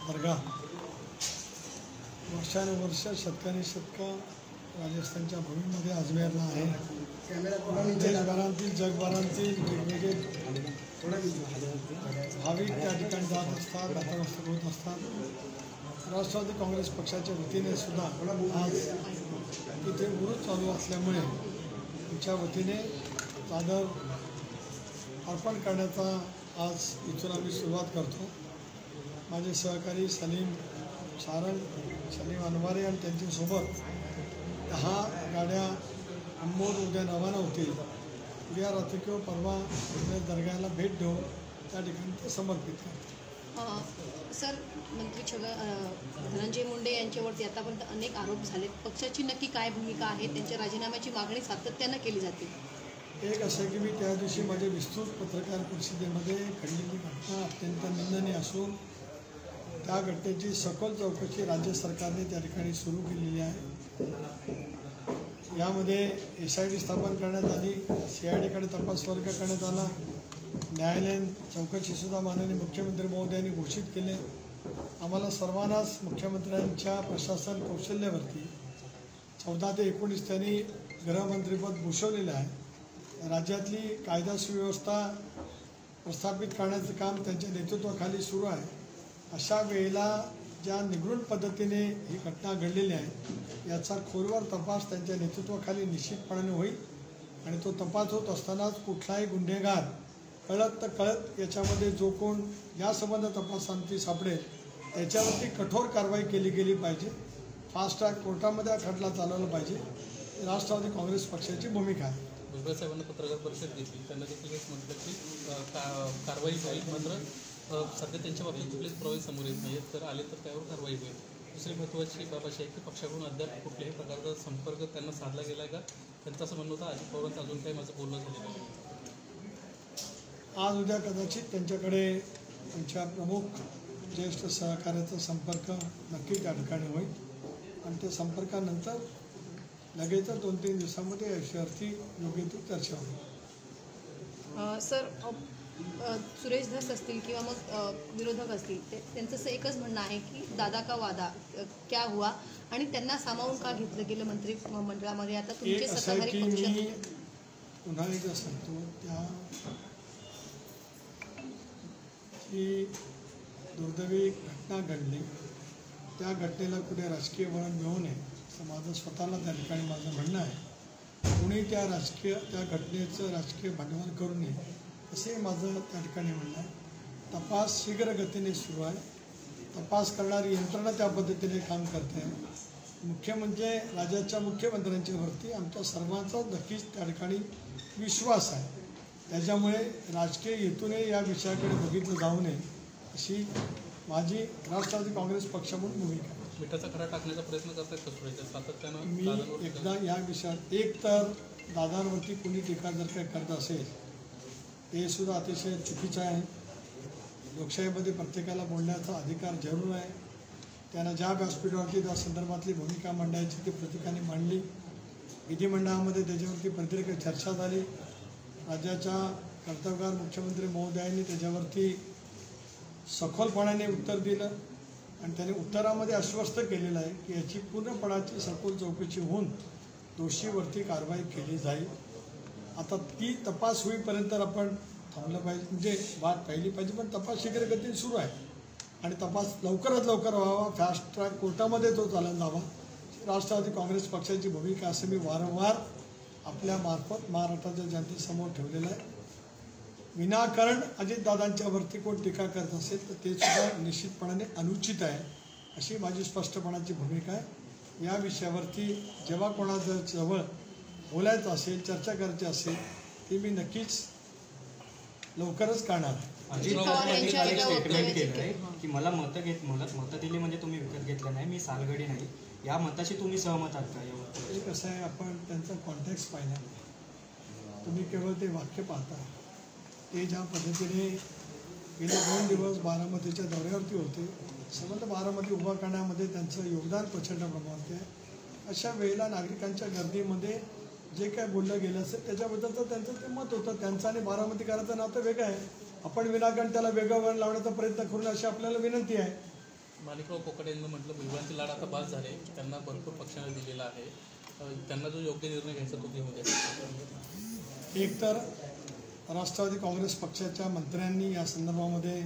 दर्गा वर्षानुवर्ष शतकानी राजस्थानच्या भूमीमध्ये अजमेरला आहे। देशभरातील जगभरातील वेगवेगळे भाविक त्या ठिकाणी जात असतात, नतमस्तक होत असतात। राष्ट्रवादी काँग्रेस पक्षाच्या वतीने सुद्धा आज इथे उरूस चालू असल्यामुळे आमच्या वतीने चादर अर्पण करण्याचा आज इथून आम्ही सुरुवात करतो। माझे सहकारी सलीम सारंग, सलीम अनवारे आणि त्यांच्यासोबत 10 गाड्या अंबोध उद्या रवाना होतील। उद्या रात्री किंवा परवा दर्ग्याला भेट देऊन त्या ठिकाणी ते समर्पित करतात। सर, मंत्री धनंजय मुंडे यांच्यावरती आतापर्यंत अनेक आरोप झाले, पक्षाची नक्की काय भूमिका आहे? त्यांच्या राजीनाम्याची मागणी सातत्यानं केली जाते। एक असं की मी त्या दिवशी माझ्या विस्तृत पत्रकार परिषदेमध्ये घडलेली घटना अत्यंत निंदनीय असून त्या घटनेची सखोल चौकशी राज्य सरकारने त्या ठिकाणी सुरू केलेली आहे। यामध्ये SIT स्थापन करण्यात आली, CIDकडे तपास वर्ग करण्यात आला, न्यायालयीन चौकशीसुद्धा माननीय मुख्यमंत्री महोदयांनी घोषित केले। आम्हाला सर्वांनाच मुख्यमंत्र्यांच्या प्रशासन कौशल्यावरती 14 ते 19 त्यांनी गृहमंत्रीपद भूषवलेलं आहे। राज्यातली कायदा सुव्यवस्था प्रस्थापित करण्याचं काम त्यांच्या नेतृत्वाखाली सुरू आहे। अशा वेळेला ज्या निगृढ पद्धतीने ही घटना घडलेली आहे याचा खोलवर तपास त्यांच्या नेतृत्वाखाली निश्चितपणाने होईल आणि तो तपास होत असतानाच कुठलाही गुन्हेगार कळत तर कळत याच्यामध्ये जो कोण यासंबंध तपासांती सापडेल त्याच्यावरती कठोर कारवाई केली गेली पाहिजे। फास्ट ट्रॅक कोर्टामध्ये हा खटला चालवला पाहिजे। राष्ट्रवादी काँग्रेस पक्षाची भूमिका आहे। भुजबळ साहेबांना पत्रकार परिषद घेतली, त्यांना देखील हेच म्हटलं की कारवाई होईल, मात्र सध्या त्यांच्या बाबतीत कुठलेच पुरावे समोर येत नाहीत, तर आले तर त्यावर कारवाई होईल। दुसरी महत्त्वाची बाब अशी आहे की पक्षाकडून अद्याप कुठल्याही प्रकारचा संपर्क त्यांना साधला गेला आहे का? त्यांचं असं म्हणणं होतं अजित पवारांचं अजून काही माझं बोलणं झालेलं नाही। आज उद्या कदाचित त्यांच्याकडे त्यांच्या प्रमुख ज्येष्ठ सहकार्याचा संपर्क नक्की त्या ठिकाणी होईल आणि त्या संपर्कानंतर लगेच 2-3 दिवसांमध्ये या विषयावरती योग्य ती चर्चा होईल। सर, सुरेश धस असतील किंवा मग विरोधक असतील त्यांचं असं एकच म्हणणं आहे की दादा का वादा क्या हुआ आणि त्यांना सामावून का घेतलं गेलं मंत्रिमंडळामध्ये? आता तुमचे सत्ताधारी पक्ष पुन्हा एकदा सांगतो, त्या जी दुर्दैवी घटना घडली त्या घटनेला कुठे राजकीय वळण मिळू नये असं माझं स्वतःला त्या ठिकाणी माझं म्हणणं आहे। कुणी त्या घटनेचं राजकीय भांडवल करू नये असे माझं त्या ठिकाणी म्हणणं आहे। तपास शीघ्र गतीने सुरू आहे, तपास करणारी यंत्रणा त्या पद्धतीने काम करते आहे। मुख्य म्हणजे राज्याच्या मुख्यमंत्र्यांच्यावरती आमच्या सर्वांचा नक्कीच त्या ठिकाणी विश्वास आहे। त्याच्यामुळे राजकीय हेतूने या विषयाकडे बघितलं जाऊ नये अशी माझी राष्ट्रवादी काँग्रेस पक्ष म्हणून भूमिका आहे। मिठाचा खडा टाकण्याचा प्रयत्न करतायत कसं सातत्यानं? मी एकदा या विषयात एक तर दादांवरती कुणी टीका जर काही करत असेल हे सुद्धा अतिशय चुकीचं आहे। लोकशाहीमध्ये प्रत्येकाला बोलण्याचा अधिकार जरूर आहे। त्यांना ज्या व्यासपीठावरती त्या संदर्भातली भूमिका मांडायची ती प्रत्येकाने मांडली। विधिमंडळामध्ये त्याच्यावरती प्रत्येक चर्चा झाली। राज्याच्या कर्तव्यगार मुख्यमंत्री महोदयांनी त्याच्यावरती सखोलपणाने उत्तर दिलं आणि त्याने उत्तरामध्ये आश्वस्त केलेलं आहे की याची पूर्णपणाची सखोल चौकशी होऊन दोषीवरती कारवाई केली जाईल। आता ती तपास होईपर्यंत आपण थांबलं पाहिजे, म्हणजे वाट पाहिली पाहिजे, पण तपास शीघ्र गतीने सुरू आहे आणि तपास लवकरात लवकर व्हावा, फास्ट ट्रॅक कोर्टामध्ये तो चालत जावा। राष्ट्रवादी काँग्रेस पक्षाची भूमिका असं मी वारंवार आपल्या मार्फत महाराष्ट्राच्या जनतेसमोर ठेवलेलं आहे। विनाकारण अजितदादांच्यावरती कोण टीका करत असेल तर ते सुद्धा निश्चितपणाने अनुचित आहे अशी माझी स्पष्टपणाची भूमिका आहे। या विषयावरती जेव्हा कोणाच्या जवळ बोलायचं असेल, चर्चा करायची असेल ती मी नक्कीच लवकरच करणार आहे। अजित पवारांनी काल एक स्टेटमेंट केलं आहे की मला मतं दिली म्हणजे तुम्ही विकत घेतलं नाही, मी सालगडी नाही, या मताशी तुम्ही सहमत आहात का? हे कसं आहे, आपण त्यांचा कॉन्टेक्स्ट पाहिला नाही, तुम्ही केवळ ते वाक्य पाहता। ते ज्या पद्धतीने गेले 2 दिवस बारामतीच्या दौऱ्यावरती होते, संबंध बारामती उभा करण्यामध्ये त्यांचं योगदान प्रचंड प्रमाणात आहे। अशा वेळेला नागरिकांच्या गर्दीमध्ये जे काय बोललं गेलं असेल त्याच्याबद्दलचं त्यांचं ते मत होतं। त्यांचं आणि बारामतीकरांचं नातं वेगळं आहे, आपण विनाकारण त्याला वेगळं वळण लावण्याचा प्रयत्न करून अशी आपल्याला विनंती आहे। माणिकराव कोकाटे यांनी म्हटलं मुलगांची लाड आता बास झाले, त्यांना भरपूर पक्षाने दिलेला आहे, त्यांना जो योग्य निर्णय घ्यायचा तो घेऊ द्या. एकतर राष्ट्रवादी काँग्रेस पक्षाच्या मंत्र्यांनी या संदर्भामध्ये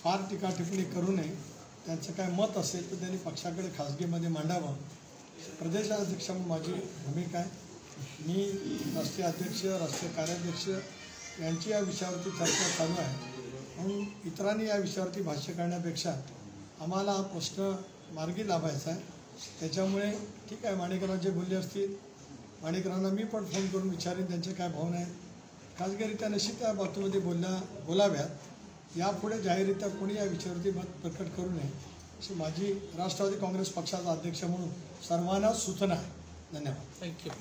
फार टीका टिप्पणी करू नये. त्यांचं काय मत असेल तर त्यांनी पक्षाकडे खासगीमध्ये मांडावं. प्रदेशाध्यक्ष म्हणून माझी भूमिका आहे. मी राष्ट्रीय अध्यक्ष, राष्ट्रीय कार्याध्यक्ष यांची या विषयावरती चर्चा चालू आहे. म्हणून इतरांनी या विषयावरती भाष्य करण्यापेक्षा आम्हाला हा प्रश्न मार्गी लावायचा आहे. त्याच्यामुळे ठीक आहे, माणिकराव जे बोलले असतील, माणिकरावांना मी पण फोन करून विचारेन त्यांचे काय भावना आहेत. खासगीरित्या निश्चित त्या बाबतीमध्ये बोलाव्यात. यापुढे जाहीररित्या कोणी या विषयावरती मत प्रकट करू नये अशी माझी राष्ट्रवादी काँग्रेस पक्षाचा अध्यक्ष म्हणून सर्वांना सूचना आहे. धन्यवाद. थँक्यू.